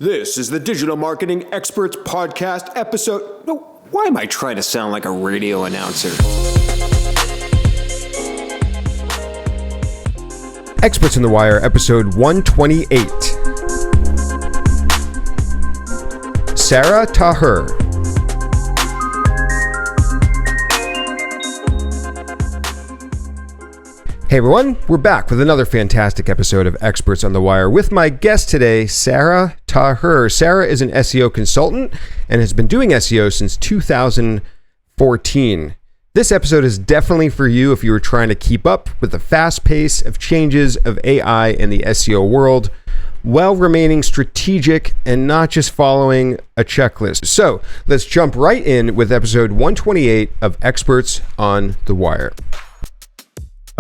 This is the Digital Marketing Experts Podcast episode. No, why am I trying to sound like a radio announcer? Experts in the Wire, episode 128. Sara Taher. Hey everyone, we're back with another fantastic episode of Experts on the Wire with my guest today, Sara Taher. Sara is an SEO consultant and has been doing SEO since 2014. This episode is definitely for you if you were trying to keep up with the fast pace of changes of AI in the SEO world while remaining strategic and not just following a checklist. So let's jump right in with episode 128 of Experts on the Wire.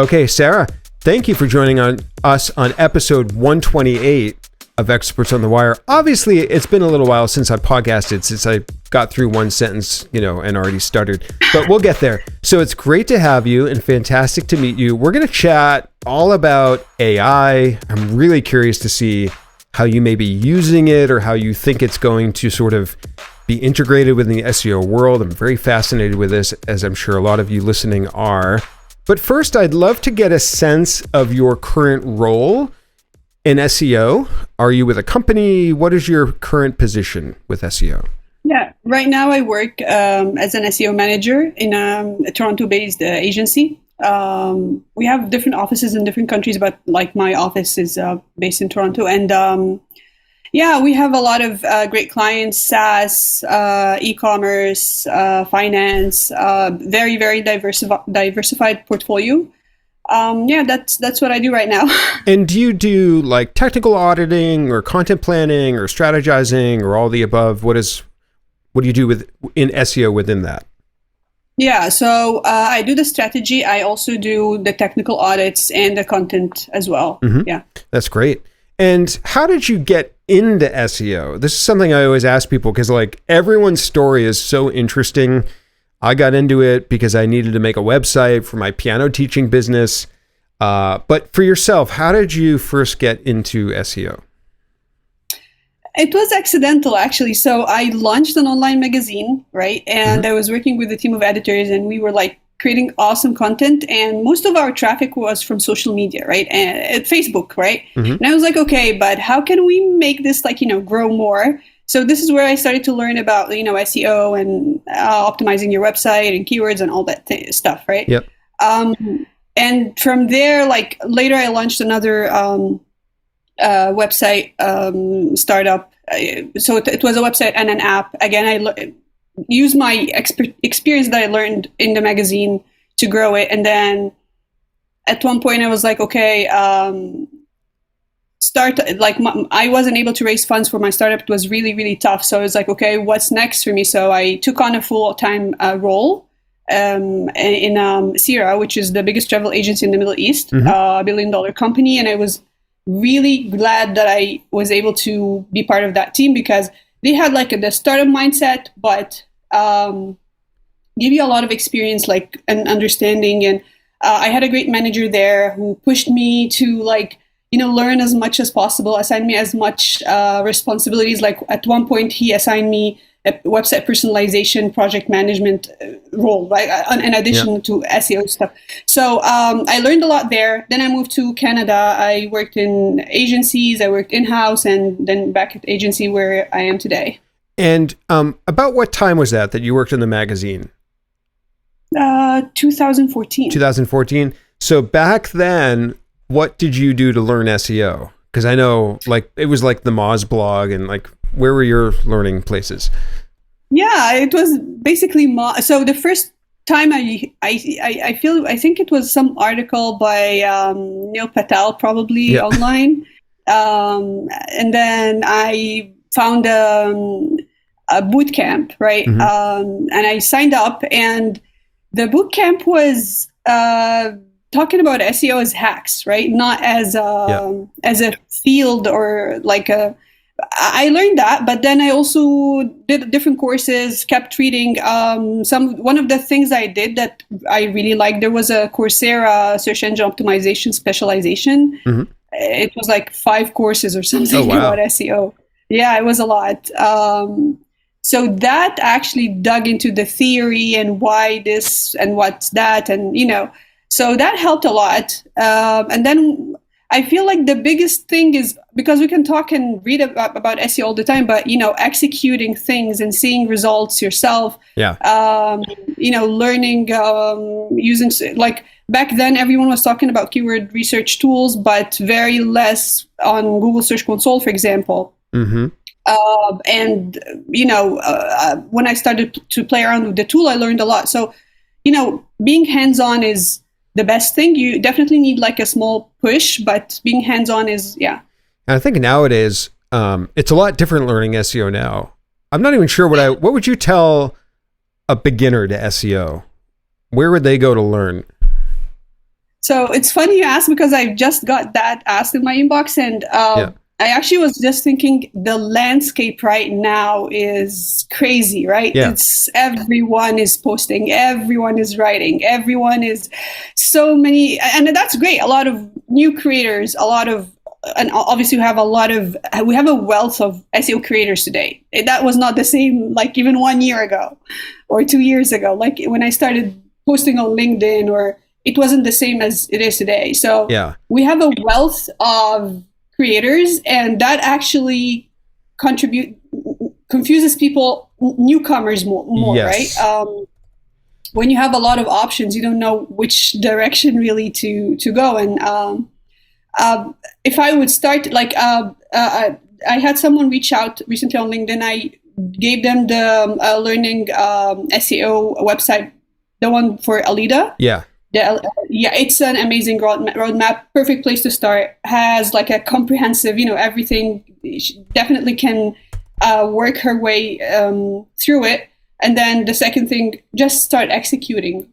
Okay, Sara, thank you for joining us on episode 128 of Experts on the Wire. Obviously, it's been a little while since I podcasted, since I got through one sentence, and already stuttered, but we'll get there. So it's great to have you and fantastic to meet you. We're going to chat all about AI. I'm really curious to see how you may be using it or how you think it's going to sort of be integrated within the SEO world. I'm very fascinated with this, as I'm sure a lot of you listening are. But first, I'd love to get a sense of your current role in SEO. Are you with a company? What is your current position with SEO? Yeah, right now I work as an SEO manager in a Toronto-based agency. We have different offices in different countries, but like my office is based in Toronto. And we have a lot of great clients, SaaS, e-commerce, finance, very, very diversified portfolio. That's what I do right now. And do you do like technical auditing or content planning or strategizing or all the above? What do you do in SEO within that? Yeah, so I do the strategy. I also do the technical audits and the content as well. Mm-hmm. Yeah, that's great. And how did you get into SEO? This is something I always ask people because like everyone's story is so interesting. I got into it because I needed to make a website for my piano teaching business. But for yourself, how did you first get into SEO? It was accidental, actually. So I launched an online magazine, right? And I was working with a team of editors and we were like creating awesome content. And most of our traffic was from social media, right? And at Facebook, right? And I was like, okay, but how can we make this grow more? So this is where I started to learn about, SEO and optimizing your website and keywords and all that stuff, right? Yep. And from there, later I launched another website startup. So it was a website and an app. Again, I used my experience that I learned in the magazine to grow it. And then at one point I was like, okay, I wasn't able to raise funds for my startup. It was really, really tough. So I was like, okay, what's next for me? So I took on a full-time role in Sara, which is the biggest travel agency in the Middle East, a $1 billion company. And I was really glad that I was able to be part of that team because they had the startup mindset, but give you a lot of experience, and understanding. And I had a great manager there who pushed me to learn as much as possible, assigned me as much responsibilities. Like at one point, he assigned me a website personalization project management role, right? In addition to SEO stuff. So I learned a lot there. Then I moved to Canada. I worked in agencies, I worked in-house, and then back at the agency where I am today. And about what time was that you worked in the magazine? 2014. 2014. So back then, what did you do to learn SEO? Because I know it was like the Moz blog and where were your learning places? Yeah, it was basically so the first time I think it was some article by Neil Patel probably online, and then I found a boot camp, right? And I signed up, and the boot camp was talking about SEO as hacks, right? Not as a field or I learned that, but then I also did different courses, kept reading. One of the things I did that I really liked, there was a Coursera search engine optimization specialization. It was 5 courses or something about SEO. Yeah, it was a lot. So that actually dug into the theory and why this and what's that, and so that helped a lot. And then I feel like the biggest thing is, because we can talk and read about SEO all the time, but executing things and seeing results yourself. Yeah. Learning, using, like, back then everyone was talking about keyword research tools, but very less on Google Search Console, for example. Mm-hmm. And when I started to play around with the tool, I learned a lot. So, being hands-on is the best thing. You definitely need like a small push, but being hands-on is, yeah. And I think nowadays, it's a lot different learning SEO now. I'm not even sure what would you tell a beginner to SEO? Where would they go to learn? So it's funny you ask, because I just got that asked in my inbox, and I actually was just thinking the landscape right now is crazy, right? Yeah. It's everyone is posting, everyone is writing, everyone is so many, and that's great. A lot of new creators, and obviously we have a wealth of SEO creators today. That was not the same like even 1 year ago or 2 years ago. Like when I started posting on LinkedIn, or it wasn't the same as it is today. So we have a wealth of creators, and that actually confuses people, newcomers more, yes. right? When you have a lot of options, you don't know which direction really to go. And if I would start, like, I had someone reach out recently on LinkedIn. I gave them the learning SEO website, the one for Alida. Yeah. It's an amazing roadmap. Perfect place to start. Has like a comprehensive, everything. She definitely can work her way through it. And then the second thing, just start executing.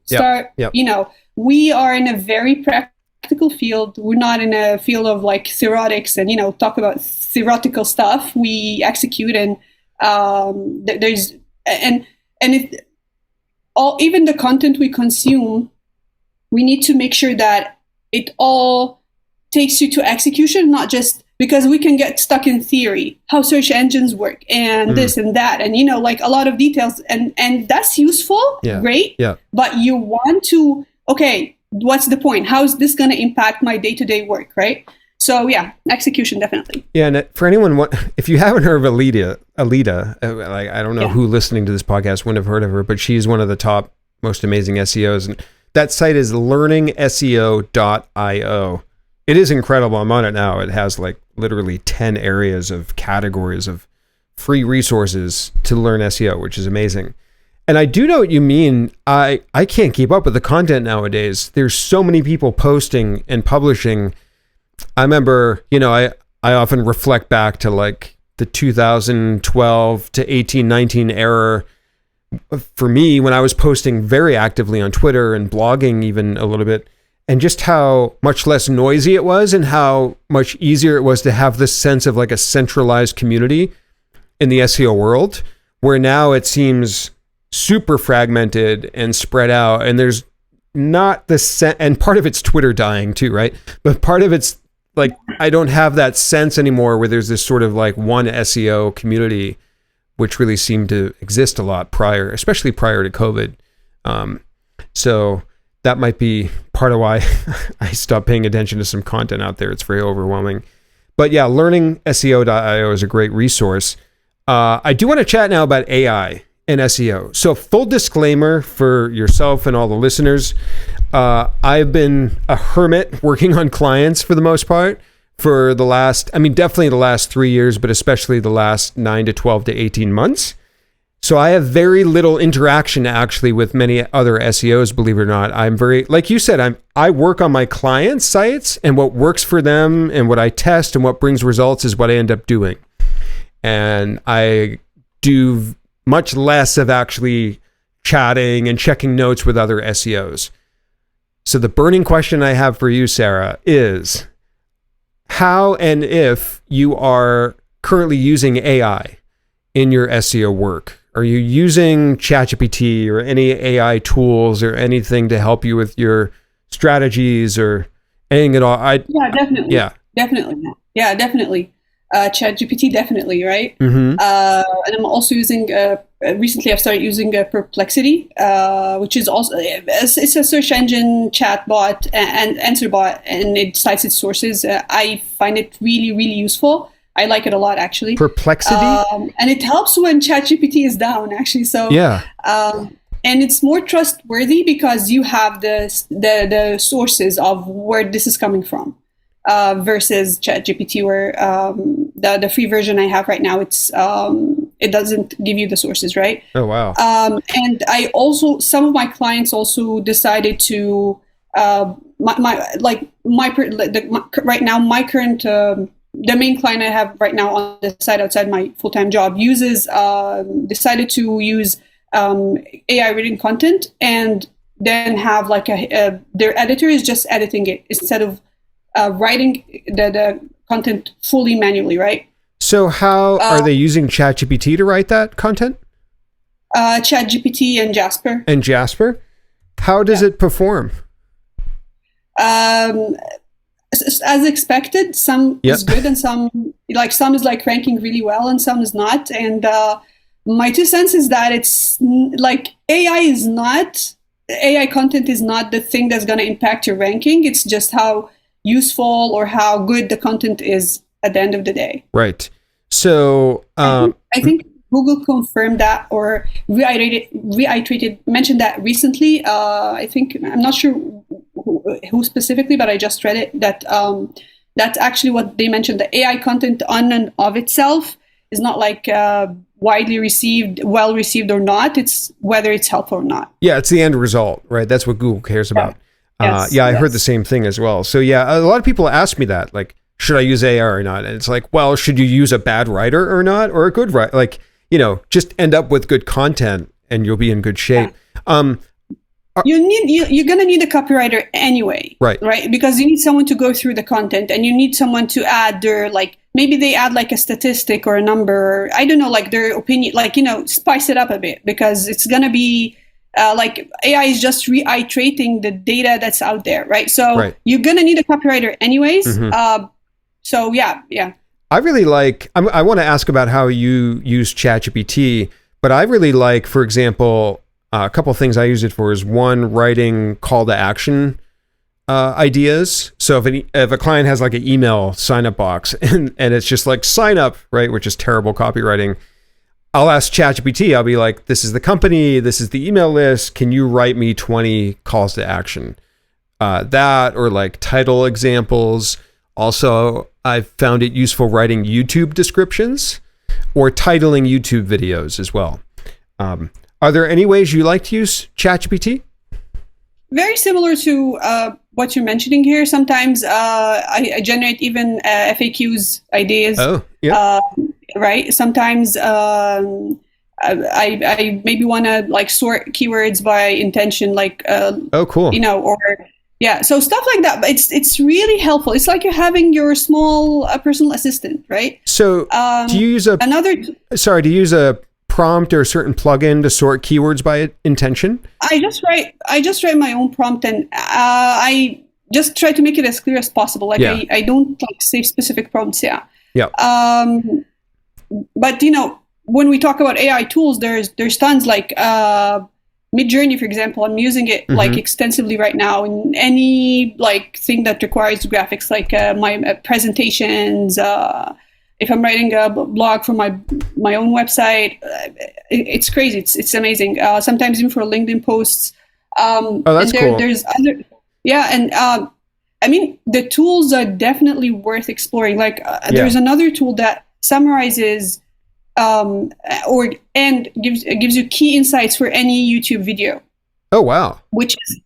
We are in a very practical field. We're not in a field of like theoretics and talk about theoretical stuff. We execute, and there's even the content we consume, we need to make sure that it all takes you to execution, not just, because we can get stuck in theory, how search engines work and this and that, and like a lot of details, and that's useful, great. Yeah. But you want to, okay, what's the point? How is this going to impact my day-to-day work, right? So execution definitely. Yeah, and for anyone, if you haven't heard of Alida, like, I don't know who listening to this podcast wouldn't have heard of her, but she's one of the top most amazing SEOs, and that site is learningseo.io. It is incredible. I'm on it now. It has like literally 10 areas of categories of free resources to learn SEO, which is amazing. And I do know what you mean. I can't keep up with the content nowadays. There's so many people posting and publishing. I remember, I often reflect back to like the 2012 to 18, 19 era. For me, when I was posting very actively on Twitter and blogging even a little bit, and just how much less noisy it was and how much easier it was to have this sense of like a centralized community in the SEO world, where now it seems super fragmented and spread out, and there's not the and part of it's Twitter dying too, right? But part of it's like, I don't have that sense anymore where there's this sort of like one SEO community, which really seemed to exist a lot especially prior to COVID. So that might be part of why I stopped paying attention to some content out there. It's very overwhelming. But yeah, learningseo.io is a great resource. I do want to chat now about AI and SEO. So full disclaimer for yourself and all the listeners, I've been a hermit working on clients for the most part for the last, definitely the last 3 years, but especially the last 9 to 12 to 18 months. So I have very little interaction actually with many other SEOs, believe it or not. I'm very, like you said, I work on my clients' sites, and what works for them and what I test and what brings results is what I end up doing. And I do much less of actually chatting and checking notes with other SEOs. So the burning question I have for you, Sara, is how and if you are currently using AI in your SEO work. Are you using ChatGPT or any AI tools or anything to help you with your strategies or anything at all? Definitely. Yeah, definitely. ChatGPT, definitely, right? And I'm also using, recently I've started using Perplexity, which is also, it's a search engine chat bot and answer bot, and it cites its sources. I find it really, really useful. I like it a lot, actually. Perplexity? And it helps when ChatGPT is down, actually. So, yeah. And it's more trustworthy because you have the sources of where this is coming from. Versus ChatGPT, where the free version I have right now, it doesn't give you the sources, right? Oh wow! And I also, some of my clients also decided to right now my current the main client I have right now on the side outside my full-time job decided to use AI written content, and then have like their editor is just editing it instead of writing the content fully manually, right? So how are they using ChatGPT to write that content? ChatGPT and Jasper. And Jasper? How does it perform? As expected, some is good and some is like ranking really well and some is not. And my 2 cents is that it's like AI content is not the thing that's going to impact your ranking. It's just how useful or how good the content is at the end of the day. Right. So I think Google confirmed that or reiterated, mentioned that recently. I think, I'm not sure who specifically, but I just read it, that that's actually what they mentioned. The AI content on and of itself is not like widely received, well received or not. It's whether it's helpful or not. Yeah, it's the end result, right? That's what Google cares about. Yes, I heard the same thing as well. So yeah, a lot of people ask me that, like, should I use AI or not? And it's like, well, should you use a bad writer or not, or a good writer? Like, just end up with good content and you'll be in good shape. Yeah. You're gonna need a copywriter anyway, right? Because you need someone to go through the content, and you need someone to add their, like, maybe they add like a statistic or a number, or I don't know, like their opinion, like, spice it up a bit, because it's gonna be. Like AI is just reiterating the data that's out there, right? So you're gonna need a copywriter anyways. So yeah. I really like. I want to ask about how you use ChatGPT, but I really like, for example, a couple of things I use it for is one, writing call to action ideas. So if a client has like an email sign up box and it's just like sign up, right, which is terrible copywriting. I'll ask ChatGPT, I'll be like, this is the company, this is the email list. Can you write me 20 calls to action? That, or like title examples. Also, I've found it useful writing YouTube descriptions or titling YouTube videos as well. Are there any ways you like to use ChatGPT? Very similar to what you're mentioning here. Sometimes I generate even FAQs, ideas. Oh, yeah. Right. Sometimes I maybe want to like sort keywords by intention, like oh, cool. Or yeah, so stuff like that. But it's really helpful. It's like you're having your small personal assistant, right? So do you use a prompt or a certain plugin to sort keywords by intention? I just write my own prompt, and I just try to make it as clear as possible. Like I don't like say specific prompts. Yeah. But when we talk about AI tools, there's tons, like Midjourney, for example. I'm using it like extensively right now in any like thing that requires graphics, like my presentations. If I'm writing a blog for my own website, it's crazy. It's amazing. Sometimes even for LinkedIn posts. That's cool. There's other, and I mean, the tools are definitely worth exploring. Like there's another tool that summarizes and gives you key insights for any YouTube video. Oh wow! Which is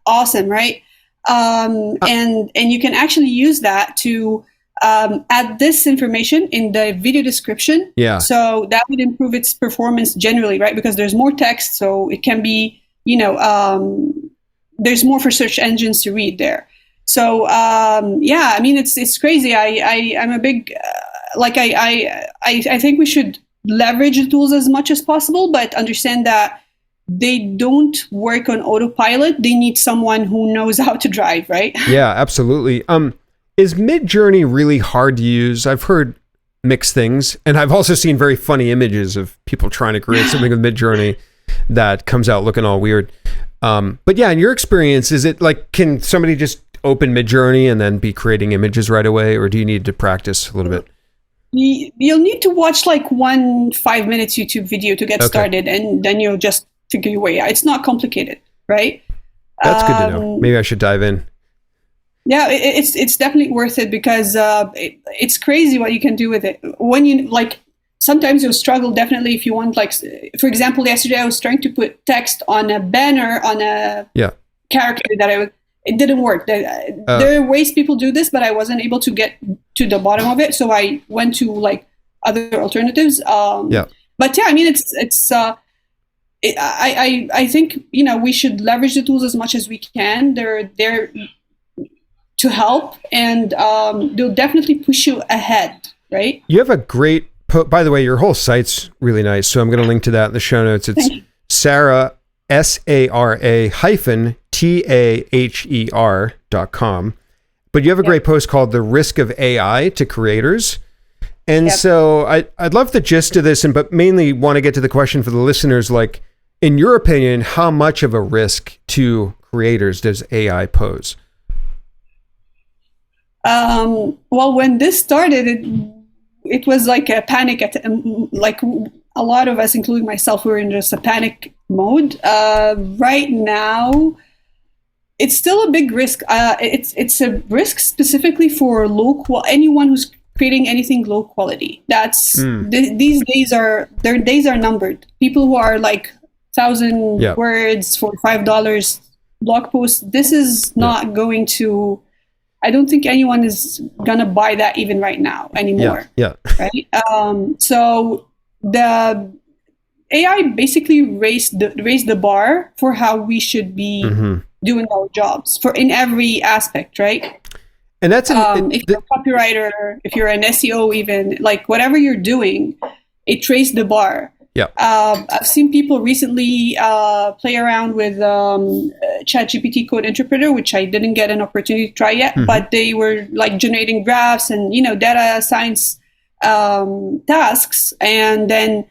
awesome, right? And you can actually use that to add this information in the video description. Yeah. So that would improve its performance generally, right? Because there's more text, so it can be, there's more for search engines to read there. So I mean, it's crazy. I'm a big I think we should leverage the tools as much as possible, but understand that they don't work on autopilot. They need someone who knows how to drive, right? Yeah, absolutely. Is Midjourney really hard to use? I've heard mixed things. And I've also seen very funny images of people trying to create something with Midjourney that comes out looking all weird. But yeah, in your experience, is it like, can somebody just open Midjourney and then be creating images right away? Or do you need to practice a little bit? You'll need to watch like 5 minutes YouTube video to get started, and then you'll just figure your way out. It's not complicated, right? That's good to know. Maybe I should dive in. Yeah, it's definitely worth it, because it's crazy what you can do with it. When you like, sometimes you'll struggle definitely if you want, like, for example, yesterday I was trying to put text on a banner on a character that it didn't work. There are ways people do this, but I wasn't able to get to the bottom of it, so I went to like other alternatives. But yeah, I mean, I think, you know, we should leverage the tools as much as we can. They're there to help, and they'll definitely push you ahead, right? You have a great, by the way, your whole site's really nice, so I'm going to link to that in the show notes. It's Sara, SARA-TAHER.com. But you have a great post called The Risk of AI to Creators. And so I'd love the gist of this, but mainly want to get to the question for the listeners, like, in your opinion, how much of a risk to creators does AI pose? Well, when this started, it was like a panic. Like a lot of us, including myself, we were in just a panic mode. Right now, it's still a big risk. It's a risk specifically for anyone who's creating anything low quality. That's these days their days are numbered. People who are like 1,000 words for $5 blog posts. This is not going to. I don't think anyone is gonna buy that even right now anymore. Right. So the AI basically raised the bar for how we should be doing our jobs in every aspect, right? And that's if you're a copywriter, if you're an SEO, even like whatever you're doing, it raised the bar. Yeah. I've seen people recently play around with ChatGPT code interpreter, which I didn't get an opportunity to try yet, but they were like generating graphs and, you know, data science tasks. And then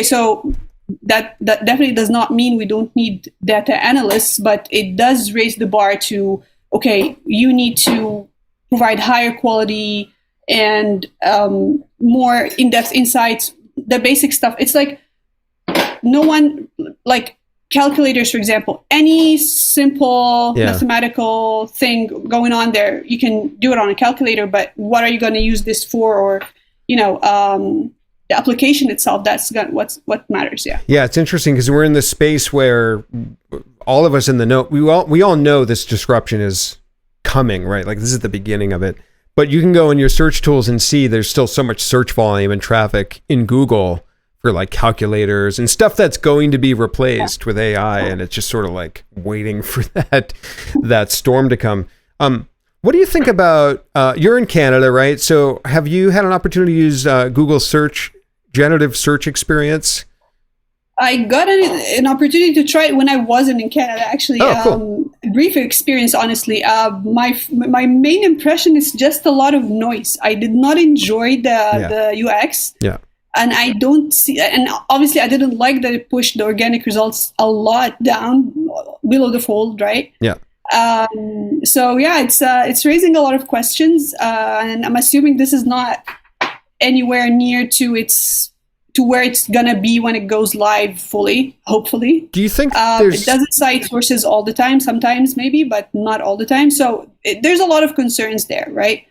so that definitely does not mean we don't need data analysts, but it does raise the bar to, okay, you need to provide higher quality and more in-depth insights, the basic stuff. It's like no one, like calculators, for example, any simple mathematical thing going on there, you can do it on a calculator, but what are you going to use this for? Or, you know, the application itself, that's what matters. Yeah, it's interesting because we're in this space where all of us in the know, we all know this disruption is coming, right? Like this is the beginning of it. But you can go in your search tools and see there's still so much search volume and traffic in Google for like calculators and stuff that's going to be replaced with AI, and it's just sort of like waiting for that storm to come. What do you think about, you're in Canada, right? So have you had an opportunity to use Google search, generative search experience? I got an opportunity to try it when I wasn't in Canada, actually. Cool. Brief experience, honestly. My main impression is just a lot of noise. I did not enjoy the UX. Yeah. And I don't see, and obviously I didn't like that it pushed the organic results a lot down below the fold, right? Yeah. So yeah, it's raising a lot of questions, and I'm assuming this is not anywhere near to where it's gonna be when it goes live fully, hopefully. Do you think it doesn't cite sources all the time? Sometimes maybe, but not all the time. So there's a lot of concerns there, right?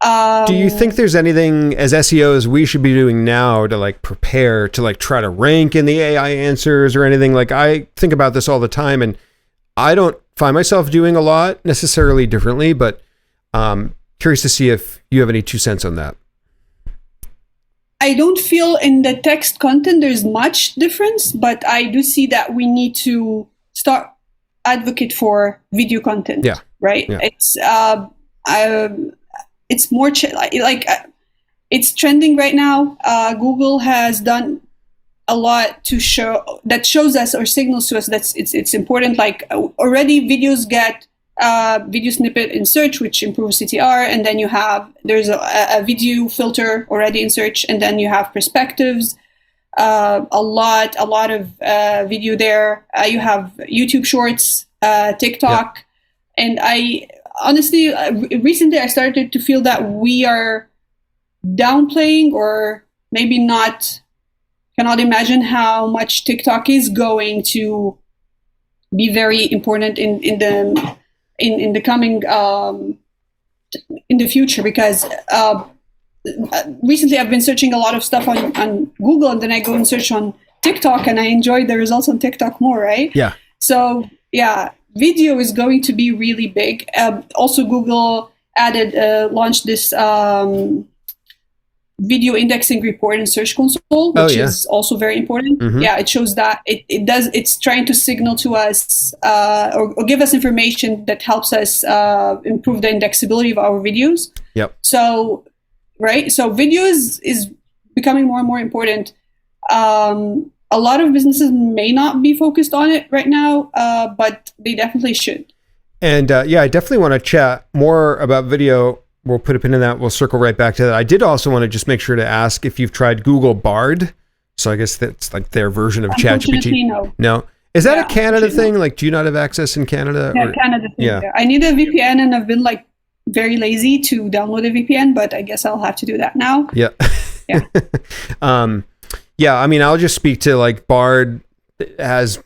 Do you think there's anything as SEOs we should be doing now to like prepare to like try to rank in the AI answers or anything? Like I think about this all the time, and I don't find myself doing a lot necessarily differently, but curious to see if you have any 2 cents on that. I don't feel in the text content there's much difference, but I do see that we need to start advocate for video content. Yeah. Right. Yeah. It's more it's trending right now. Google has done a lot to shows us or signals to us that it's important. Like already videos get video snippet in search, which improves CTR, and then there's a video filter already in search, and then you have perspectives, a lot of video there. You have YouTube Shorts, TikTok, and I honestly recently I started to feel that we are downplaying, or maybe cannot imagine how much TikTok is going to be very important in the coming in the future, because recently I've been searching a lot of stuff on Google, and then I go and search on TikTok, and I enjoy the results on TikTok more, right? Yeah. So yeah, video is going to be really big. Also, Google launched this video indexing report in Search Console, which is also very important. Mm-hmm. Yeah, it shows that it's trying to signal to us or give us information that helps us improve the indexability of our videos. Yep. So video is becoming more and more important. A lot of businesses may not be focused on it right now, but they definitely should. And I definitely want to chat more about video. We'll put a pin in that. We'll circle right back to that. I did also want to just make sure to ask if you've tried Google Bard. So I guess that's like their version of ChatGPT. No. Is that a Canada thing? Like, do you not have access in Canada? Yeah, Canada thing. Yeah. I need a VPN, and I've been like very lazy to download a VPN, but I guess I'll have to do that now. Yeah. Yeah. I mean, I'll just speak to like Bard has,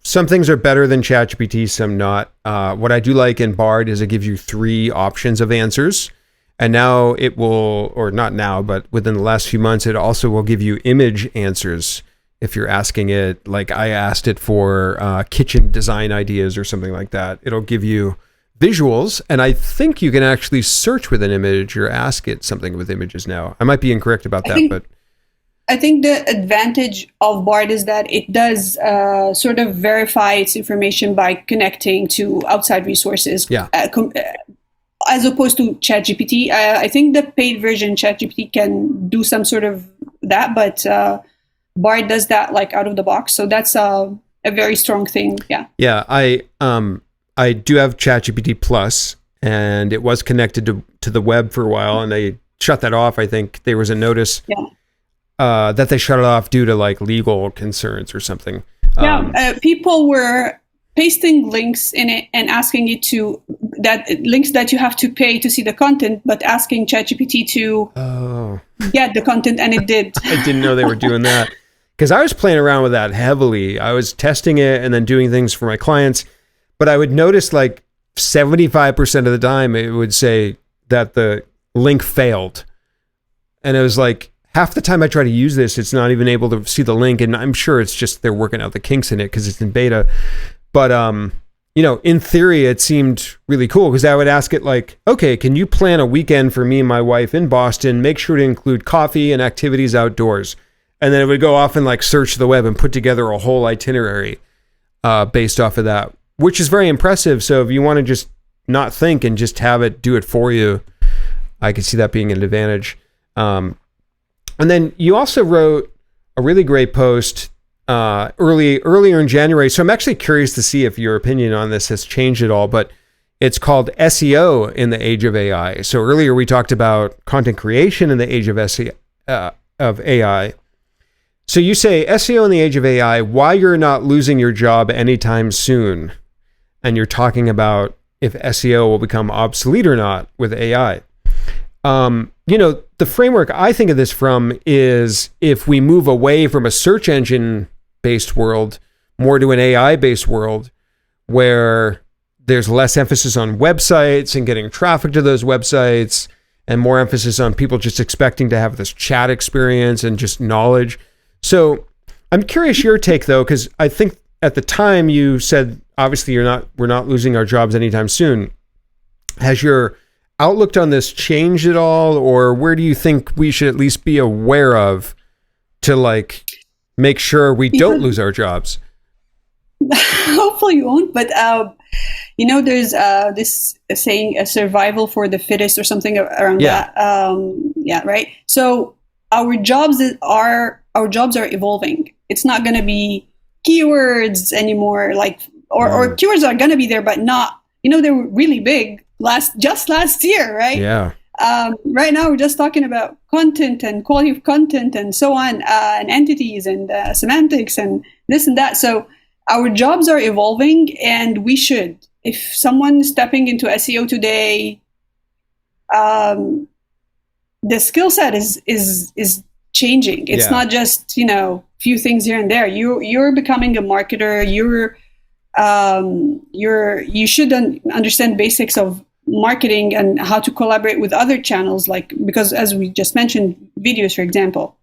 some things are better than ChatGPT, some not. What I do like in Bard is it gives you 3 options of answers. And now it will, or not now, but within the last few months, it also will give you image answers if you're asking it. Like I asked it for kitchen design ideas or something like that. It'll give you visuals, and I think you can actually search with an image or ask it something with images now. I might be incorrect about that, but I think the advantage of Bard is that it does sort of verify its information by connecting to outside resources. Yeah. As opposed to ChatGPT. I think the paid version ChatGPT can do some sort of that, but Bard does that like out of the box. So that's a very strong thing. Yeah. Yeah. I do have ChatGPT Plus, and it was connected to the web for a while, and they shut that off. I think there was a notice. Yeah. That they shut it off due to like legal concerns or something. People were pasting links in it and asking it links that you have to pay to see the content, but asking ChatGPT to get the content, and it did. I didn't know they were doing that, because I was playing around with that heavily. I was testing it and then doing things for my clients, but I would notice like 75% of the time it would say that the link failed, and it was like, half the time I try to use this, it's not even able to see the link, and I'm sure it's just they're working out the kinks in it because it's in beta. But in theory, it seemed really cool, because I would ask it like, okay, can you plan a weekend for me and my wife in Boston? Make sure to include coffee and activities outdoors. And then it would go off and like search the web and put together a whole itinerary based off of that, which is very impressive. So if you want to just not think and just have it do it for you, I could see that being an advantage. And then you also wrote a really great post earlier in January. So I'm actually curious to see if your opinion on this has changed at all, but it's called SEO in the age of AI. So earlier we talked about content creation in the age of AI. So you say SEO in the age of AI, why you're not losing your job anytime soon. And you're talking about if SEO will become obsolete or not with AI. The framework I think of this from is if we move away from a search engine based world more to an AI based world where there's less emphasis on websites and getting traffic to those websites and more emphasis on people just expecting to have this chat experience and just knowledge. So I'm curious your take though, because I think at the time you said, obviously we're not losing our jobs anytime soon. Has your outlook on this changed at all, or where do you think we should at least be aware of to like make sure we don't lose our jobs? Hopefully you won't, but there's this saying, a survival for the fittest or something around that. Right. So our jobs are evolving. It's not going to be keywords anymore, or keywords are going to be there, but not they were really big just last year, right? Yeah. Right now, we're just talking about content and quality of content and so on, and entities and semantics and this and that. So our jobs are evolving, and we should. If someone stepping into SEO today, the skill set is changing. It's not just few things here and there. You're becoming a marketer. You should understand basics of marketing and how to collaborate with other channels, because as we just mentioned, videos, for example,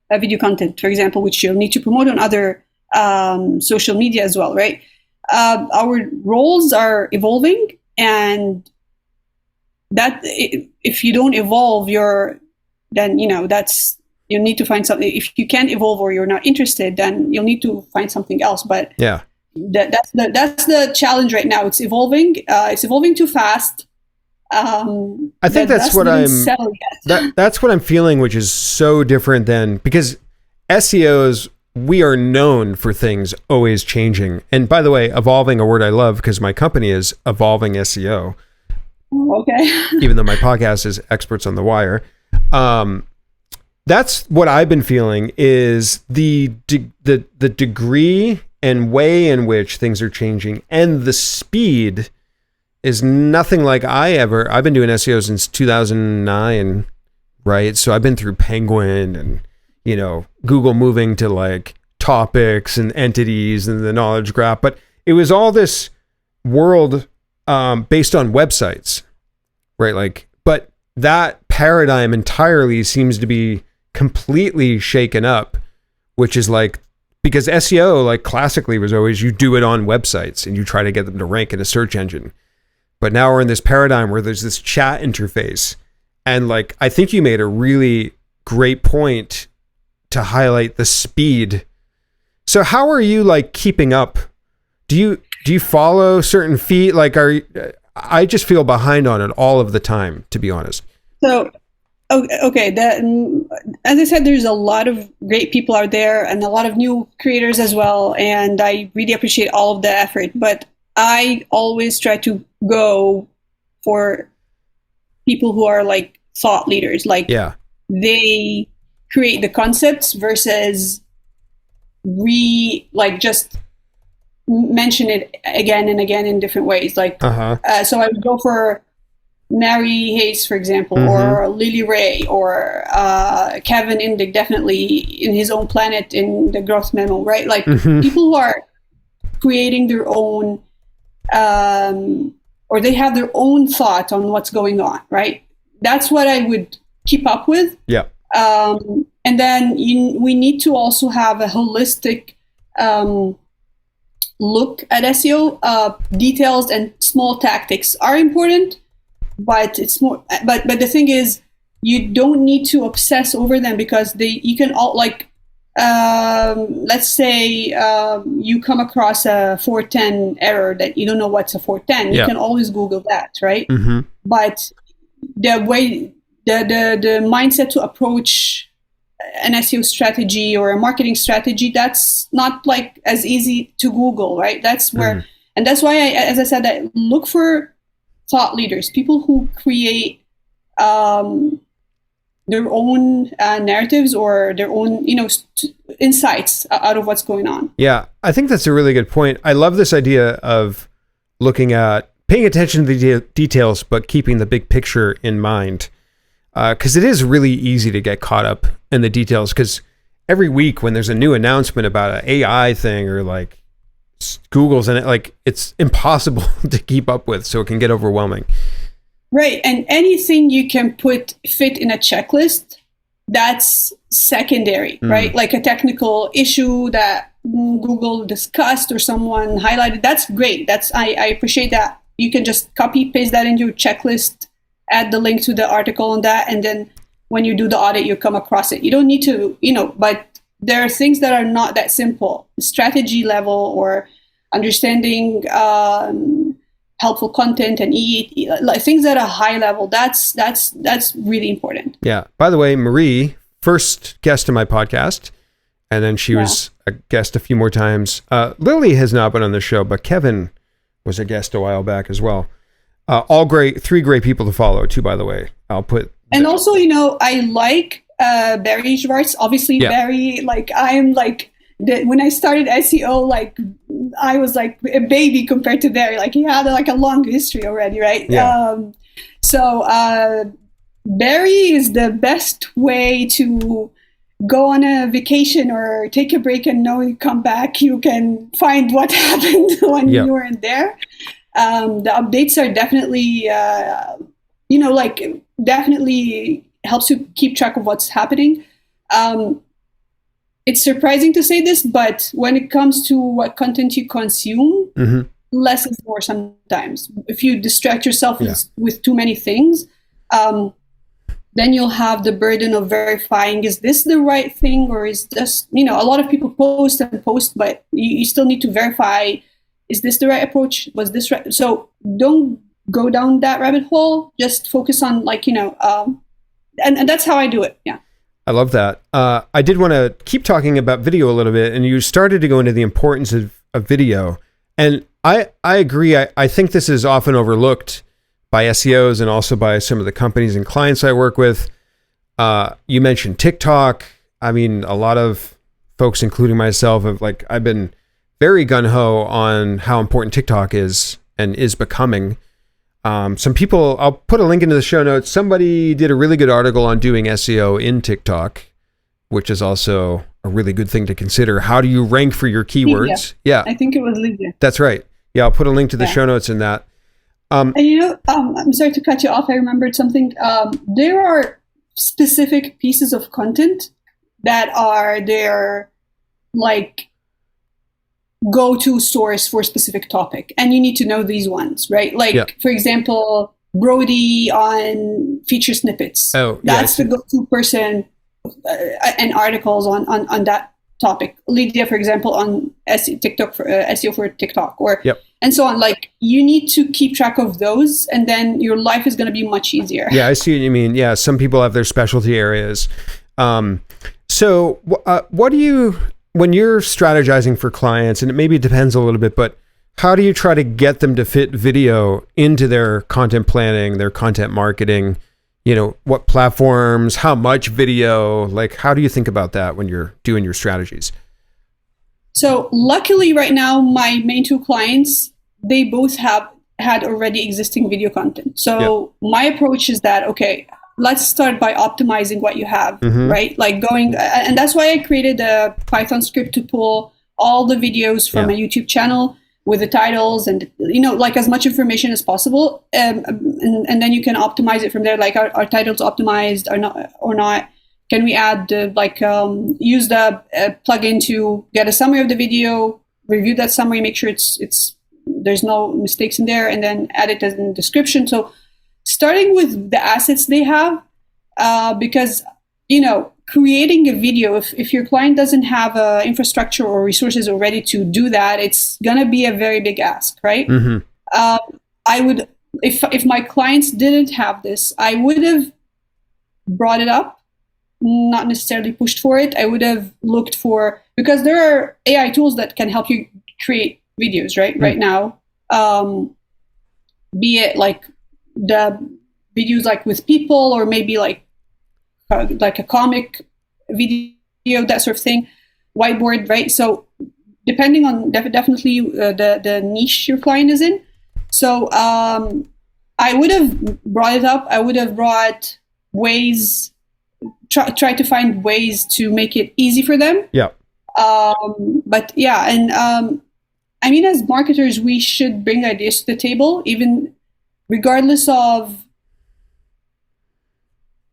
video content, for example, which you'll need to promote on other social media as well, right? Our roles are evolving, and that if you don't evolve, then you need to find something. If you can't evolve or you're not interested, then you'll need to find something else. But yeah. That's the challenge right now. It's evolving. It's evolving too fast. I think that's what that's what I'm feeling, which is so different than, because SEOs, we are known for things always changing. And by the way, evolving, a word I love because my company is Evolving SEO. Okay. Even though my podcast is Experts on the Wire. That's what I've been feeling, is the degree and way in which things are changing, and the speed is nothing like I've been doing SEO since 2009, right? So I've been through Penguin and, Google moving to topics and entities and the knowledge graph, but it was all this world based on websites, right? But that paradigm entirely seems to be completely shaken up, which is because SEO, classically, was always you do it on websites and you try to get them to rank in a search engine. But now we're in this paradigm where there's this chat interface. And I think you made a really great point to highlight the speed. So how are you keeping up? Do you follow certain feed? I just feel behind on it all of the time, to be honest. So, okay. As I said, there's a lot of great people out there and a lot of new creators as well. And I really appreciate all of the effort. But I always try to go for people who are thought leaders. They create the concepts versus just mention it again and again in different ways. So I would go for Mary Hayes, for example, or Lily Ray, or Kevin Indig, definitely in his own planet in the growth memo, right? People who are creating their own, or they have their own thought on what's going on, right? That's what I would keep up with. Yeah. And then we need to also have a holistic look at SEO. Details and small tactics are important, but it's more. But the thing is, you don't need to obsess over them, because you can all let's say you come across a 410 error that you don't know what's a 410. You can always Google that, right? But the way the mindset to approach an SEO strategy or a marketing strategy, that's not as easy to Google, right? That's where, and that's why as I said, I look for thought leaders, people who create their own narratives or their own, insights out of what's going on. Yeah, I think that's a really good point. I love this idea of paying attention to the details, but keeping the big picture in mind. Because it is really easy to get caught up in the details, because every week when there's a new announcement about an AI thing or Google's in it, it's impossible to keep up with, so it can get overwhelming. Right. And anything you can fit in a checklist, that's secondary, right? Like a technical issue that Google discussed or someone highlighted, that's great. I appreciate that. You can just copy paste that into your checklist, add the link to the article on that, and then when you do the audit, you come across it. You don't need to, but there are things that are not that simple. Strategy level or understanding helpful content and things that are high level. That's really important. Yeah. By the way, Marie, first guest in my podcast, and then she was a guest a few more times. Lily has not been on the show, but Kevin was a guest a while back as well. All great, 3 great people to follow too, by the way. I'll put. And also, I like Barry Schwartz. Obviously, Barry, I'm when I started SEO, I was like a baby compared to Barry. Like he had a long history already, right? Yeah. So Barry is the best way to go on a vacation or take a break, and know you come back, you can find what happened when you weren't there. The updates are definitely, definitely helps you keep track of what's happening. It's surprising to say this, but when it comes to what content you consume, less is more sometimes. If you distract yourself with too many things, then you'll have the burden of verifying, is this the right thing, or is this, a lot of people post, but you still need to verify, is this the right approach? Was this right? So don't go down that rabbit hole. Just focus on and that's how I do it. Yeah. I love that. I did want to keep talking about video a little bit, and you started to go into the importance of video. And I agree. I think this is often overlooked by SEOs and also by some of the companies and clients I work with. You mentioned TikTok. I mean, a lot of folks, including myself, I've been very gung-ho on how important TikTok is and is becoming. Some people, I'll put a link into the show notes. Somebody did a really good article on doing SEO in TikTok, which is also a really good thing to consider. How do you rank for your keywords? Yeah. I think it was Lydia. That's right. Yeah, I'll put a link to the show notes in that. And I'm sorry to cut you off. I remembered something. There are specific pieces of content that are their go-to source for a specific topic, and you need to know these ones, right? For example, Brody on feature snippets. That's the go-to person and articles on that topic. Lydia, for example, on TikTok for SEO for TikTok, and so on. You need to keep track of those, and then your life is going to be much easier. Yeah, I see what you mean. Yeah, some people have their specialty areas. So what do you, when you're strategizing for clients, and it maybe depends a little bit, but how do you try to get them to fit video into their content planning, their content marketing? What platforms, how much video, how do you think about that when you're doing your strategies? So luckily right now, my main 2 clients, they both have had already existing video content. So my approach is that, okay, let's start by optimizing what you have, right? And that's why I created a Python script to pull all the videos from a YouTube channel with the titles and, as much information as possible. And then you can optimize it from there. Are titles optimized or not? Can we add, use the plugin to get a summary of the video, review that summary, make sure there's no mistakes in there, and then add it as in the description. So starting with the assets they have, because, creating a video, if your client doesn't have infrastructure or resources already to do that, it's going to be a very big ask, right? I would, if my clients didn't have this, I would have brought it up, not necessarily pushed for it. I would have looked for, because there are AI tools that can help you create videos, right? Right now, be it the videos with people, or maybe like a comic video, that sort of thing, whiteboard, right? So depending on definitely the niche your client is in. So I would have brought it up. I would have brought ways, try to find ways to make it easy for them. Yeah. But yeah, and I mean, as marketers, we should bring ideas to the table, even regardless of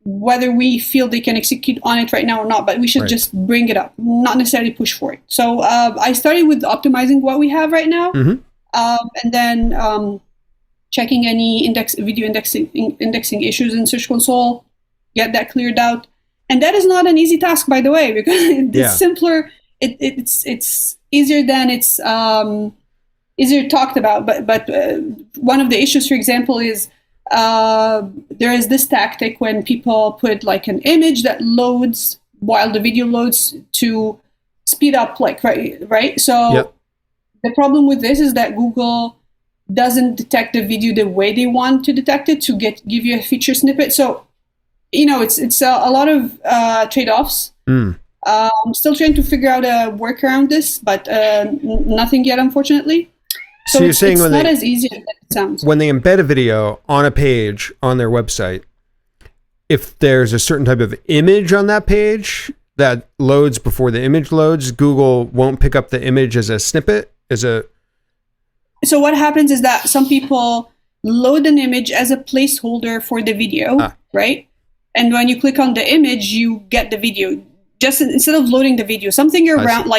whether we feel they can execute on it right now or not, but we should just bring it up, not necessarily push for it. So I started with optimizing what we have right now, and then checking any video indexing issues in Search Console, get that cleared out. And that is not an easy task, by the way, because it's simpler. It's easier than it's easier talked about. But one of the issues, for example, is there is this tactic when people put an image that loads while the video loads to speed up, right? So the problem with this is that Google doesn't detect the video the way they want to detect it to give you a feature snippet. So, it's a lot of trade-offs. I'm still trying to figure out a work around this, but nothing yet, unfortunately. So you're saying it's not as easy as it sounds. When they embed a video on a page on their website, if there's a certain type of image on that page that loads before the image loads, Google won't pick up the image as a snippet, So what happens is that some people load an image as a placeholder for the video, right? And when you click on the image, you get the video. Just instead of loading the video, something around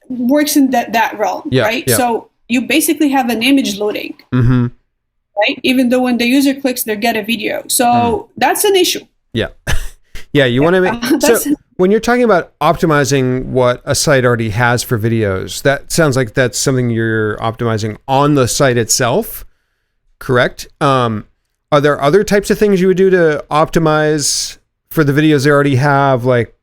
works in that realm, right? Yeah. So you basically have an image loading, right? Even though when the user clicks, they get a video. So that's an issue. Yeah. Yeah, you want to make... So when you're talking about optimizing what a site already has for videos, that sounds like that's something you're optimizing on the site itself, correct? Are there other types of things you would do to optimize for the videos they already have, like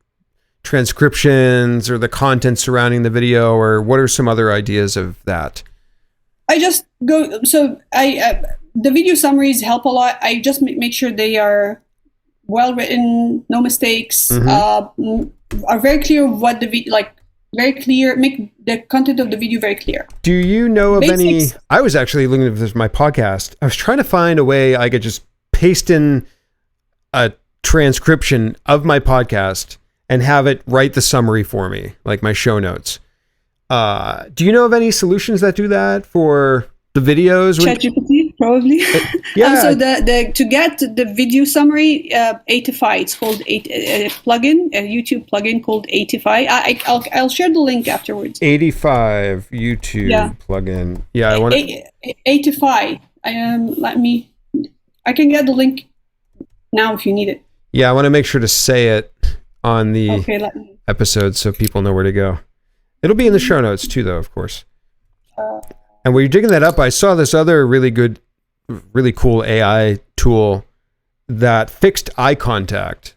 transcriptions or the content surrounding the video, or what are some other ideas of that? The video summaries help a lot. I just make sure they are well written, no mistakes, are very clear what the video, very clear, make the content of the video very clear. Do you know of any? I was actually looking at this my podcast. I was trying to find a way I could just paste in a transcription of my podcast and have it write the summary for me, like my show notes. Do you know of any solutions that do that for the videos? ChatGPT, probably. Yeah. So to get the video summary, Eightify. It's called a plugin, a YouTube plugin called Eightify. I'll share the link afterwards. 85 YouTube plugin. Yeah, I want to. Eightify. I can get the link now if you need it. Yeah, I want to make sure to say it on the episode so people know where to go. It'll be in the show notes too, though, of course. And when you're digging that up, I saw this other really cool AI tool that fixed eye contact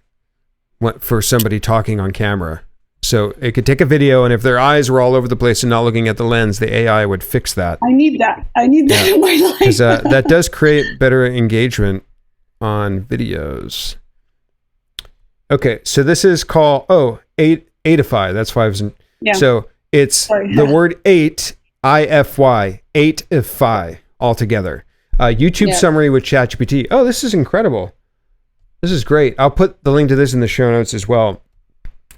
for somebody talking on camera. So it could take a video, and if their eyes were all over the place and not looking at the lens, the AI would fix that. I need that in my life. Because that does create better engagement on videos. Okay, so this is called Eightify. That's why I was. So it's the word eight, IFY, Eightify altogether. YouTube summary with ChatGPT. Oh, this is incredible. This is great. I'll put the link to this in the show notes as well.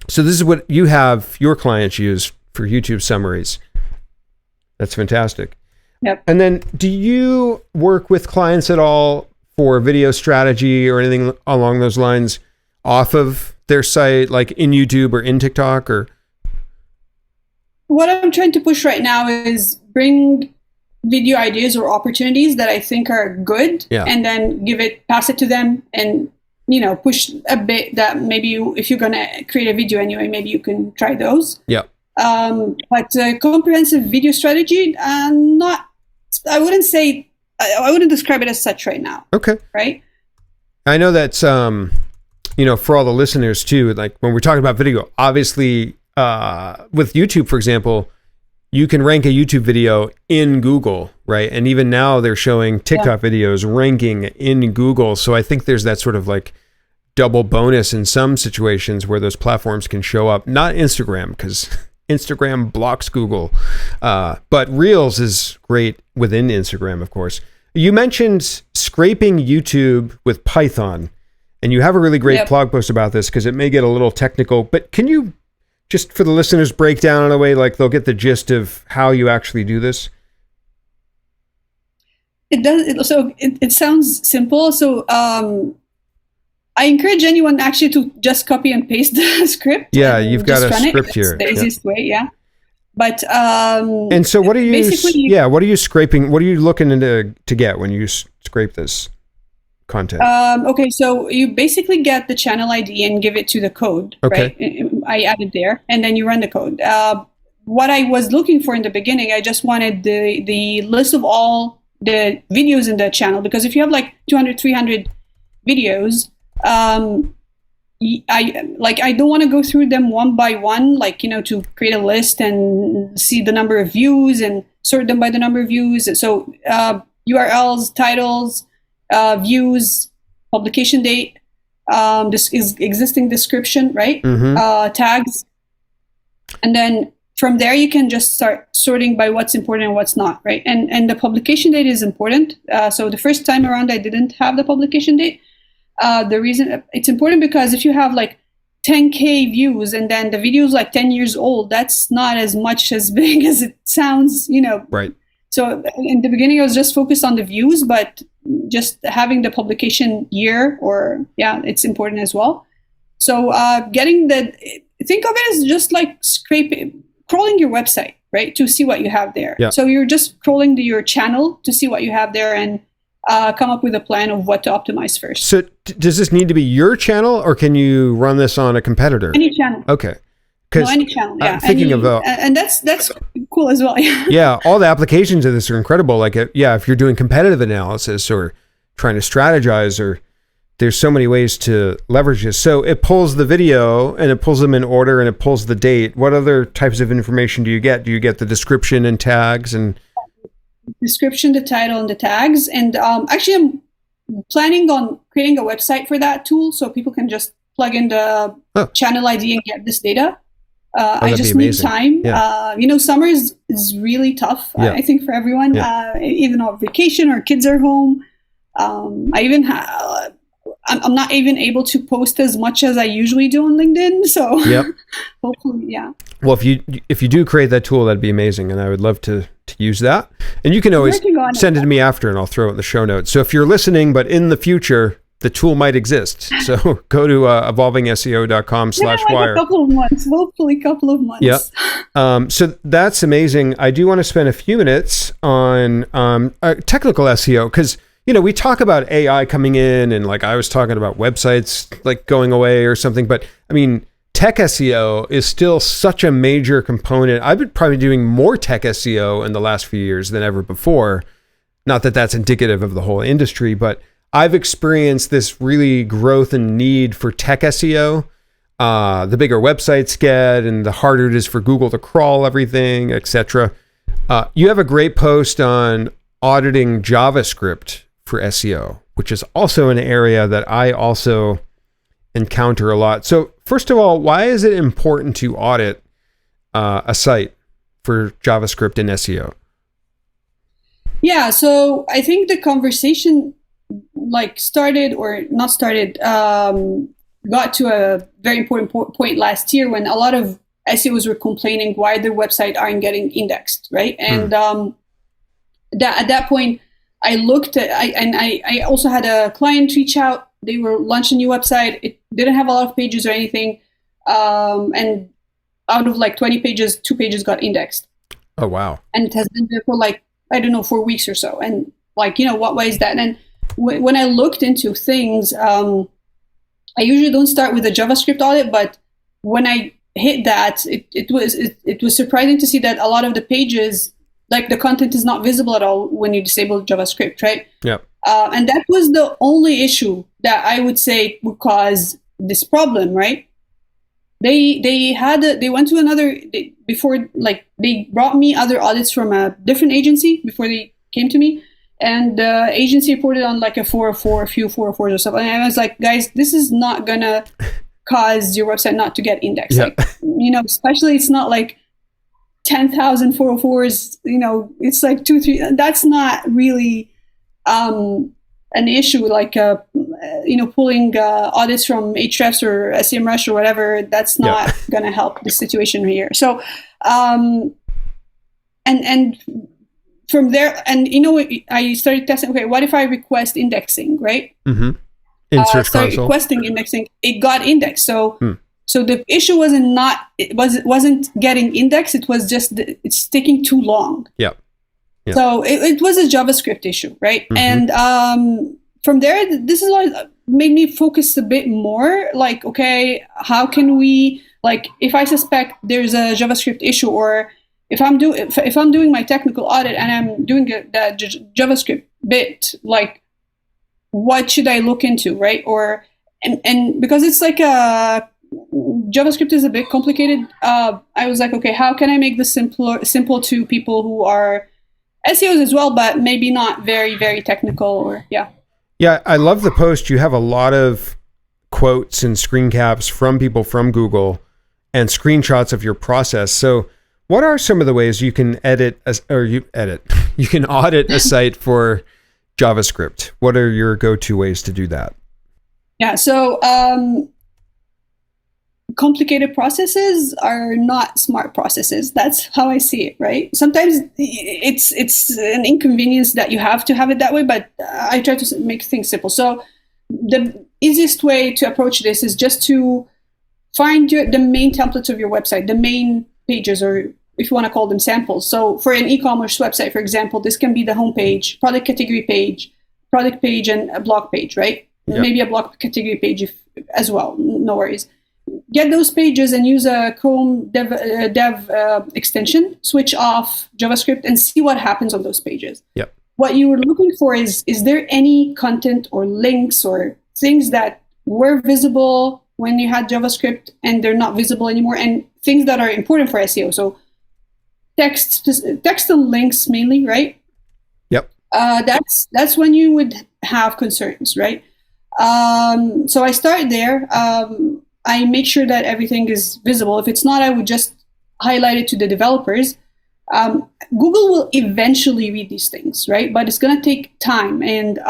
So this is what you have your clients use for YouTube summaries. That's fantastic. Yep. And then do you work with clients at all for video strategy or anything along those lines off of their site, like in YouTube or in TikTok? Or what I'm trying to push right now is bring video ideas or opportunities that I think are good, and then pass it to them, and push a bit that maybe if you're gonna create a video anyway, maybe you can try those. Yeah. But comprehensive video strategy, I wouldn't describe it as such right now. Okay. Right. I know that's for all the listeners too, like when we're talking about video, obviously with YouTube, for example, you can rank a YouTube video in Google, right? And even now they're showing TikTok videos ranking in Google. So I think there's that sort of like double bonus in some situations where those platforms can show up. Not Instagram, because Instagram blocks Google. But Reels is great within Instagram, of course. You mentioned scraping YouTube with Python, and you have a really great blog post about this because it may get a little technical, but can you just for the listeners break down in a way like they'll get the gist of how you actually do this? It does. So it sounds simple. So I encourage anyone actually to just copy and paste the script. Yeah, you've got a script here. The easiest way, But and so what are you? What are you scraping? What are you looking to get when you scrape this content? Okay, so you basically get the channel ID and give it to the code. Okay. Right? I added there, and then you run the code. What I was looking for in the beginning, I just wanted the list of all the videos in the channel, because if you have like 200, 300 videos, I don't want to go through them one by one, like, to create a list and see the number of views and sort them by the number of views. So URLs, titles, views, publication date, this is existing description, right? Tags. And then from there, you can just start sorting by what's important and what's not, right? And the publication date is important. So the first time around, I didn't have the publication date. The reason it's important, because if you have like 10K views and then the video is like 10 years old, that's not as much as big as it sounds, Right. So in the beginning, I was just focused on the views, but just having the publication year, it's important as well. So think of it as just like crawling your website, right, to see what you have there. Yeah. So you're just crawling to your channel to see what you have there and come up with a plan of what to optimize first. So does this need to be your channel, or can you run this on a competitor? Any channel. Okay. No, any channel. Yeah. And that's cool as well. Yeah, all the applications of this are incredible. Like, if you're doing competitive analysis or trying to strategize, or there's so many ways to leverage this. So it pulls the video and it pulls them in order and it pulls the date. What other types of information do you get? Do you get the description and tags and description, the title, and the tags? And actually, I'm planning on creating a website for that tool, so people can just plug in the channel ID and get this data. I just need time. Yeah. Summer is really tough, I think, for everyone, even on vacation or kids are home. I'm not even able to post as much as I usually do on LinkedIn. So hopefully, yeah. Well, if you do create that tool, that'd be amazing. And I would love to use that. And you can always send it to me after and I'll throw it in the show notes. So if you're listening, but in the future, the tool might exist. So go to evolvingseo.com/wire. A couple of months, hopefully a couple of months. Yeah. So that's amazing. I do want to spend a few minutes on technical SEO, because we talk about AI coming in, and like I was talking about websites like going away or something, but I mean, tech SEO is still such a major component. I've been probably doing more tech SEO in the last few years than ever before. Not that that's indicative of the whole industry, but I've experienced this really growth and need for tech SEO. The bigger websites get and the harder it is for Google to crawl everything, etc. You have a great post on auditing JavaScript for SEO, which is also an area that I also encounter a lot. So first of all, why is it important to audit a site for JavaScript and SEO? Yeah, so I think the conversation got to a very important point last year when a lot of SEOs were complaining why their website aren't getting indexed, right? And at that point, I looked at, I also had a client reach out. They were launching a new website. It didn't have a lot of pages or anything. And out of like 20 pages, 2 pages got indexed. Oh, wow. And it has been there for 4 weeks or so. And why is that? And when I looked into things, I usually don't start with a JavaScript audit, but when I hit that, it was surprising to see that a lot of the pages, like the content is not visible at all when you disable JavaScript, right? Yeah. And that was the only issue that I would say would cause this problem, right? They went to they brought me other audits from a different agency before they came to me, and the agency reported on like a 404, a few 404s or something. And I was like, guys, this is not gonna cause your website not to get indexed. Yeah. Like, especially it's not like 10,000 404s, it's like 2-3. That's not really an issue, like pulling audits from Ahrefs or SEMrush or whatever. That's not going to help the situation here. So and from there, and I started testing, okay, what if I request indexing, right? Mm-hmm. In Search Console. Requesting indexing, it got indexed. So the issue wasn't getting indexed. It was just it's taking too long. Yeah. So it was a JavaScript issue, right? Mm-hmm. And from there, this is what made me focus a bit more. Like, okay, how can we, like, if I suspect there's a JavaScript issue, or if I'm doing my technical audit and I'm doing that JavaScript bit, like, what should I look into, right? and because it's like JavaScript is a bit complicated, I was like, okay, how can I make this simple to people who are SEOs as well, but maybe not very, very technical or yeah. Yeah, I love the post. You have a lot of quotes and screen caps from people from Google and screenshots of your process. So what are some of the ways you can you can audit a site for JavaScript? What are your go-to ways to do that? Yeah, so complicated processes are not smart processes. That's how I see it, right? Sometimes it's an inconvenience that you have to have it that way, but I try to make things simple. So the easiest way to approach this is just to find the main templates of your website, the main pages, or if you want to call them samples. So for an e-commerce website, for example, this can be the homepage, product category page, product page, and a blog page, right? Yep. Maybe a blog category page as well, no worries. Get those pages and use a Chrome dev extension, switch off JavaScript, and see what happens on those pages. Yep. What you were looking for is there any content or links or things that were visible when you had JavaScript and they're not visible anymore, and things that are important for SEO. So text and links mainly, right? Yep. That's when you would have concerns, right? So I start there. I make sure that everything is visible. If it's not, I would just highlight it to the developers. Google will eventually read these things, right? But it's going to take time. And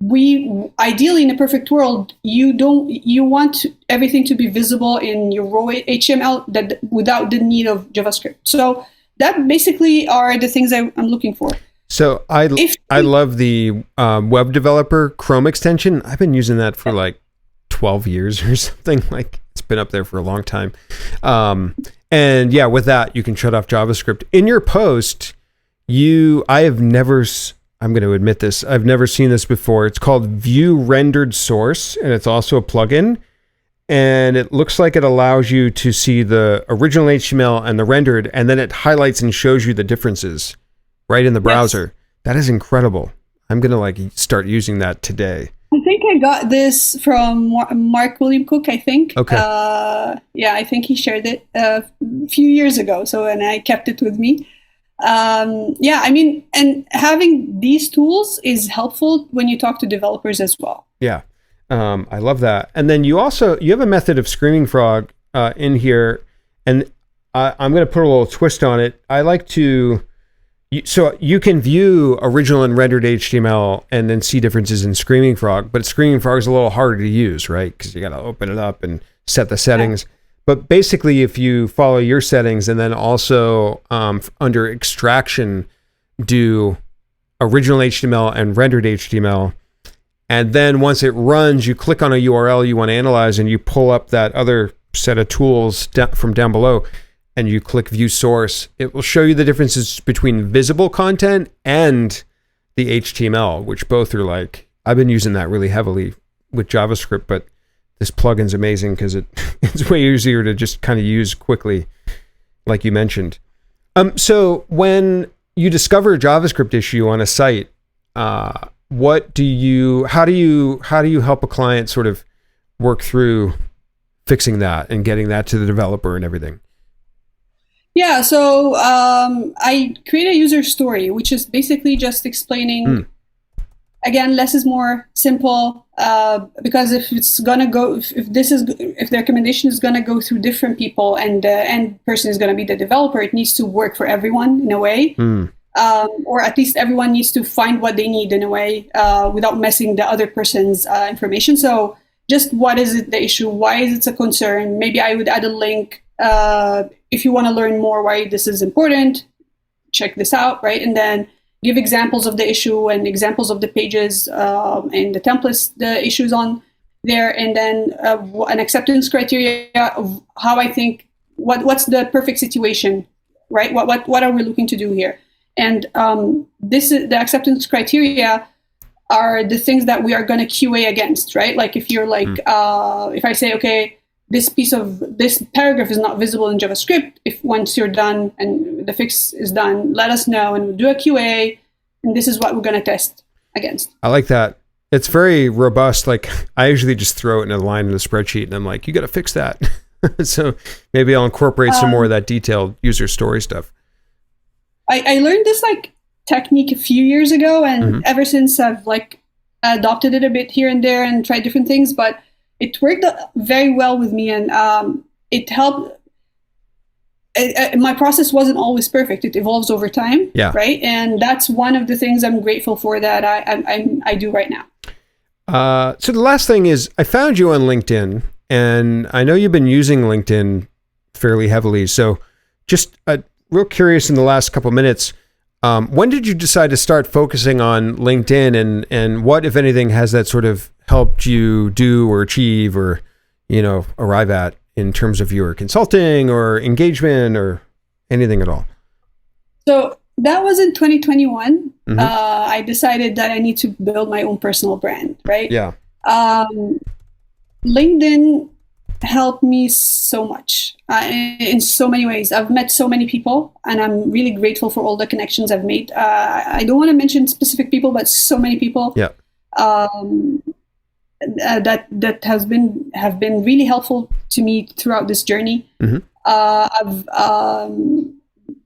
we ideally, in a perfect world, you want everything to be visible in your raw HTML that without the need of JavaScript. So that basically are the things I'm looking for. So I love the web developer Chrome extension. I've been using that for like 12 years or something. Like, it's been up there for a long time. And yeah, with that, you can shut off JavaScript. In your post, I'm going to admit this, I've never seen this before. It's called View Rendered Source, and it's also a plugin. And it looks like it allows you to see the original HTML and the rendered, and then it highlights and shows you the differences right in the browser. Yes. That is incredible. I'm going to start using that today. I think I got this from Mark William Cook, I think. Okay. Yeah, I think he shared it a few years ago, and I kept it with me. Yeah, I mean, and having these tools is helpful when you talk to developers as well. Yeah, I love that. And then you have a method of Screaming Frog in here, and I'm going to put a little twist on it. I like to... So you can view original and rendered HTML and then see differences in Screaming Frog, but Screaming Frog is a little harder to use, right? Because you got to open it up and set the settings. Yeah. But basically, if you follow your settings and then also under extraction, do original HTML and rendered HTML, and then once it runs, you click on a URL you want to analyze and you pull up that other set of tools from down below, and you click View Source, it will show you the differences between visible content and the HTML, which both are I've been using that really heavily with JavaScript, but this plugin's amazing because it's way easier to just kind of use quickly, like you mentioned. So when you discover a JavaScript issue on a site, how do you help a client sort of work through fixing that and getting that to the developer and everything? Yeah, so I create a user story, which is basically just explaining, again, less is more, simple, because if the recommendation is going to go through different people and the end person is going to be the developer, it needs to work for everyone in a way, or at least everyone needs to find what they need in a way without messing the other person's information. So just what is it the issue? Why is it a concern? Maybe I would add a link. If you want to learn more why this is important, check this out, right? And then give examples of the issue and examples of the pages and the templates the issues on there, and then an acceptance criteria of how I think what's the perfect situation, right? What are we looking to do here? And this is the acceptance criteria are the things that we are going to QA against, right? Like if you're if I say, okay, this paragraph is not visible in JavaScript. If once you're done and the fix is done, let us know and we'll do a QA. And this is what we're going to test against. I like that. It's very robust. Like I usually just throw it in a line in the spreadsheet and I'm like, you got to fix that. So maybe I'll incorporate some more of that detailed user story stuff. I learned this like technique a few years ago, and ever since I've like adopted it a bit here and there and tried different things, but it worked very well with me, and it helped. My process wasn't always perfect. It evolves over time, right? And that's one of the things I'm grateful for that I do right now. So the last thing is I found you on LinkedIn, and I know you've been using LinkedIn fairly heavily. So just real curious in the last couple of minutes, when did you decide to start focusing on LinkedIn, and what, if anything, has that sort of helped you do or achieve or, arrive at in terms of your consulting or engagement or anything at all? So that was in 2021. I decided that I need to build my own personal brand, right? Yeah. LinkedIn helped me so much in so many ways. I've met so many people, and I'm really grateful for all the connections I've made. I don't want to mention specific people, but so many people that have been really helpful to me throughout this journey. I've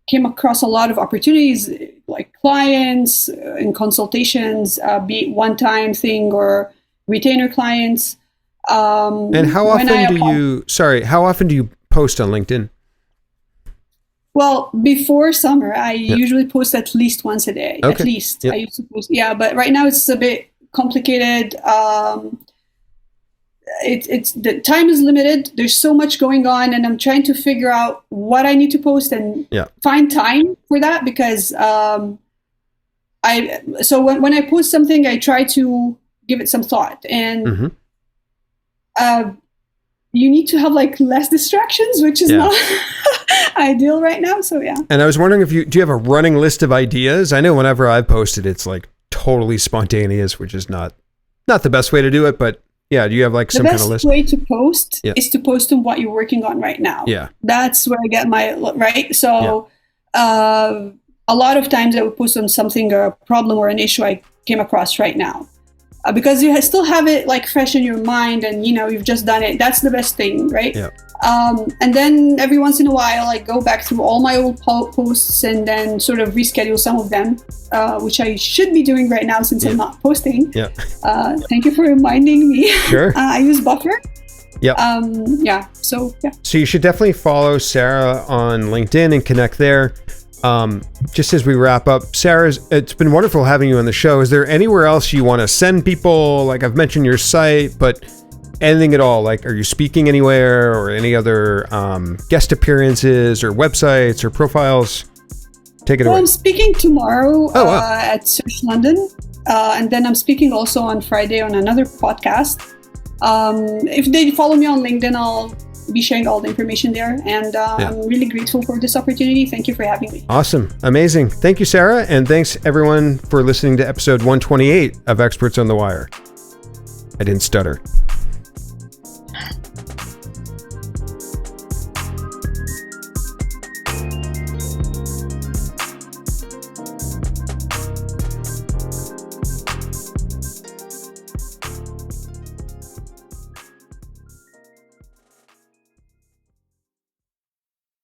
came across a lot of opportunities, like clients and consultations, be it one-time thing or retainer clients. And how often do you post on LinkedIn? Well, before summer, I usually post at least once a day. Okay. At least I used to post. Yeah, but right now it's a bit complicated. It's the time is limited. There's so much going on, and I'm trying to figure out what I need to post and find time for that, because when I post something, I try to give it some thought, and you need to have like less distractions, which is not ideal right now. So yeah. And I was wondering do you have a running list of ideas? I know whenever I've posted, it's like totally spontaneous, which is not the best way to do it, but yeah, do you have like some kind of list? The best way to post is to post on what you're working on right now. Yeah. That's where I get my, right? So a lot of times I would post on something or a problem or an issue I came across right now. Because you still have it like fresh in your mind, and you've just done it. That's the best thing, right? Yeah. And then every once in a while, I go back through all my old posts and then sort of reschedule some of them, which I should be doing right now since I'm not posting. Yeah. Thank you for reminding me. Sure. I use Buffer. Yeah. So you should definitely follow Sara on LinkedIn and connect there. Just as we wrap up, Sara, it's been wonderful having you on the show. Is there anywhere else you want to send people? Like I've mentioned your site, but anything at all? Like, are you speaking anywhere, or any other guest appearances or websites or profiles? Take it away. I'm speaking tomorrow at Search London, and then I'm speaking also on Friday on another podcast. If they follow me on LinkedIn, I'll be sharing all the information there, and I'm really grateful for this opportunity. Thank you for having me. Awesome. Amazing. Thank you, Sara, and thanks everyone for listening to episode 128 of Experts on the Wire. I didn't stutter.